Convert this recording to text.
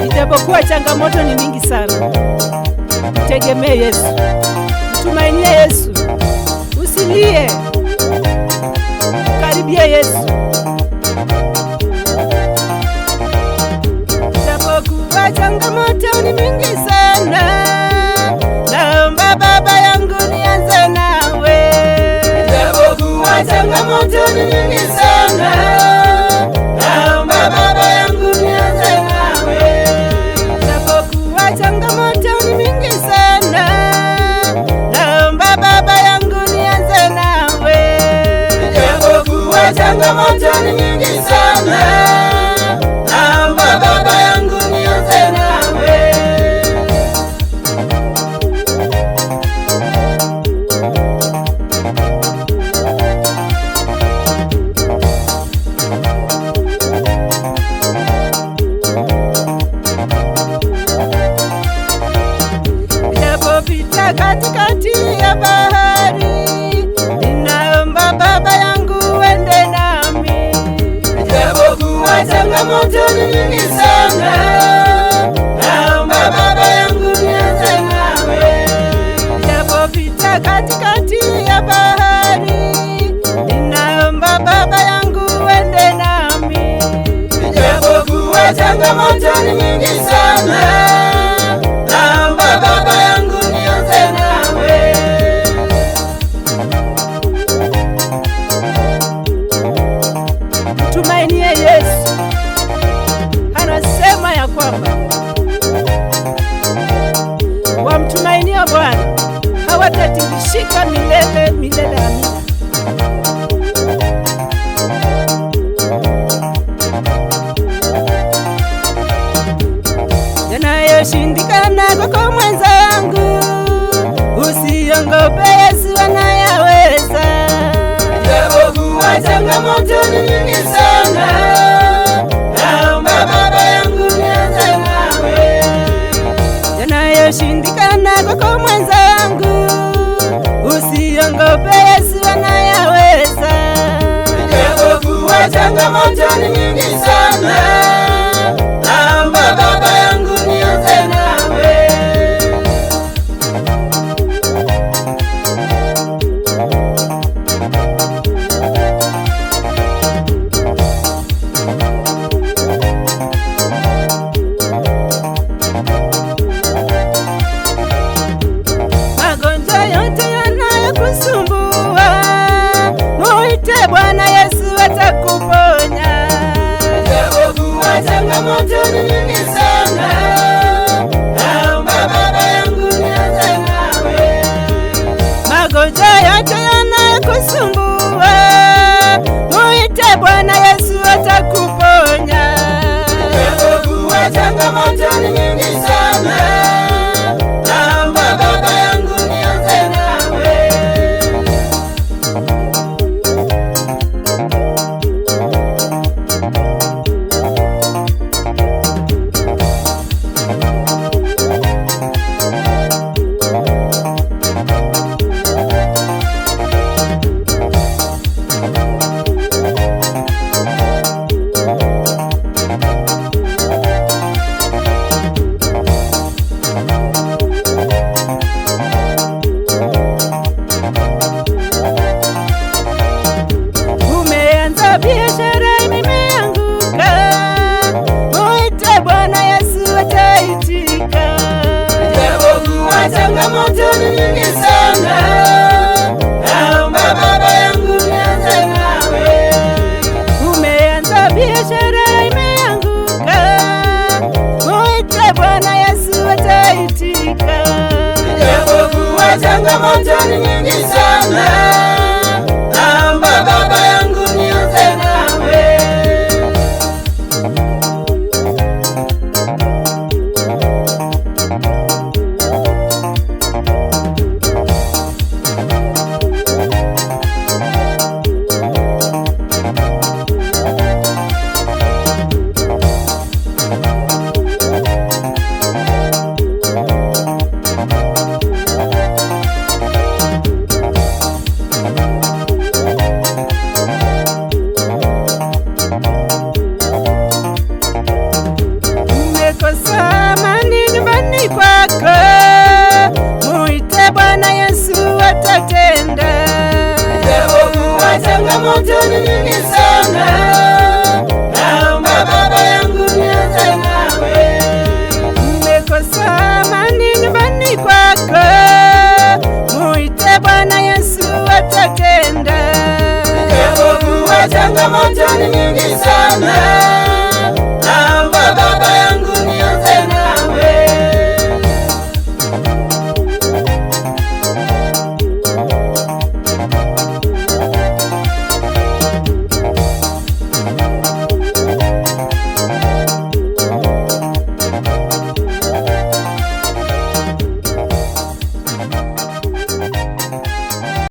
Ijapokuwa changamoto ni mingi sana, mtegemee Yesu, mtumainie Yesu, usilie, karibia Yesu. Ijapokuwa changamoto ni mingi sana, naomba Baba yangu nianze nawe. Ijapokuwa changamoto ni mingi sana, naomba Baba yangu nianze nawe. Ijapokuwa changamoto ni mingi sana, naomba Baba yangu nianze nawe. Ijapokuwa changamoto ni mingi sana, naomba Baba yangu nianze nawe. Japopita katikati ya bahari, ninaomba Baba yangu uende nami. Japokuwa changamoto ni nyingi sana, naomba Baba yangu nianze nawe. Japopita katikati ya bahari, ninaomba Baba yangu uende nami. Japokuwa changamoto ni nyingi sana, naomba Baba yangu nianze nawe. Mtumainie Yesu, anasema ya kwamba wamtumainia Bwana hawatatingishika milele milele. Amina. Yanayoshindikana kwako mwenzangu, usiongope, Yesu anayaweza. Japokuwa changamoto ni nyingi sana, naomba Baba yangu nianze nawe. Yanayoshindikana kwako mwenzangu, usiongope, Yesu anayaweza. Japokuwa changamoto ni nyingi sana, naomba Baba yangu nianze nawe. Magonjwa yote yanayokusumbua, muite Bwana Yesu atakuponya. Japokuwa changamoto ni nyingi sana, naomba Baba yangu nianze nawe. Magonjwa yote yanayokusumbua, muite Bwana Yesu atakuponya. Japokuwa changamoto ni nyingi sana, naomba Baba yangu nianze nawe. Umeanza biashara imeanguka, muite Bwana Yesu ataitika. Japokuwa changamoto ni nyingi sana, naomba Baba yangu nianze nawe. Umeanza biashara imeanguka, muite Bwana Yesu ataitika. Japokuwa changamoto ni nyingi sana, naomba Baba yangu nianze nawe. changamoto ni nyingi sana.